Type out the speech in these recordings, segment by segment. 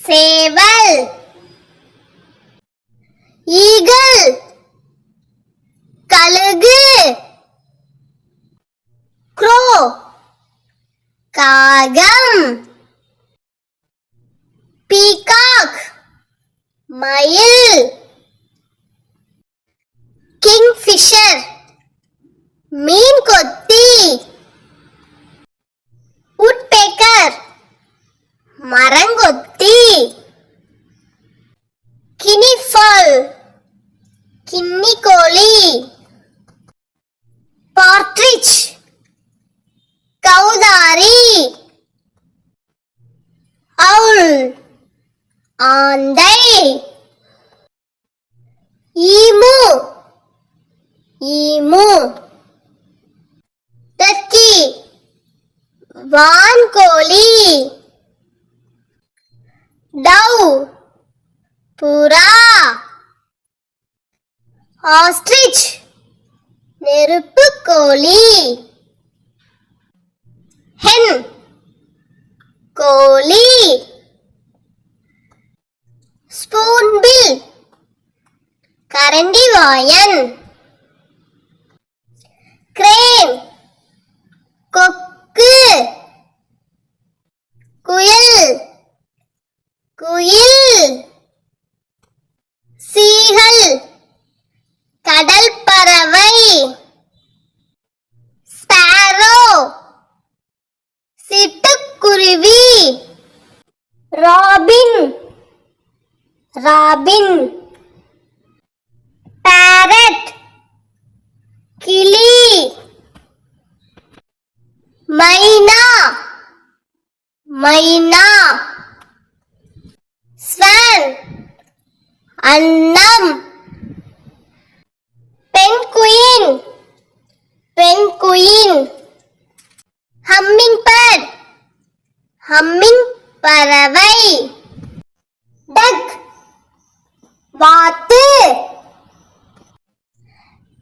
சேவல். ஈகிள் கழுகு. க்ரோ காகம். பீகாக் மயில். கிங்ஃபிஷர் மீன் கொத்தி. உட்பெக்கர் மரங்கொத்தி. கினிஃபால் கின்னிக்கோழி. பார்ட்ரிட்ஜ் கௌதாரி. அவுல் ஆந்தை. Emu emu. டர்க்கி வான்கோழி. டவ் புறா. ஆஸ்ட்ரிச் நெருப்புக்கோழி. ஹென் கோழி. ஸ்பூன்பில் கரண்டிவாயன். கிரேன் கொக்கு. குயில் குயில். சீகல் கடல் பறவை. ஸ்பாரோ சிட்டுக்குருவி. Robin robin. பேரட் கிளி. மைனா மைனா. ஸ்வான் அன்னம். Penguin penguin. Hummingbird humming பறவை. டக் வாத்து.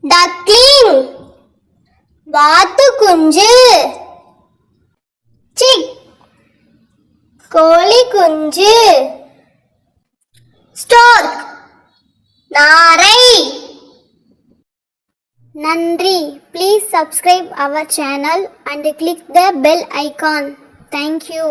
டக்லிங் வாத்து குஞ்சு. சிக் கோழி குஞ்சு. ஸ்டார்க் நாரை. நன்றி. Please subscribe our channel and click the bell icon. Thank you.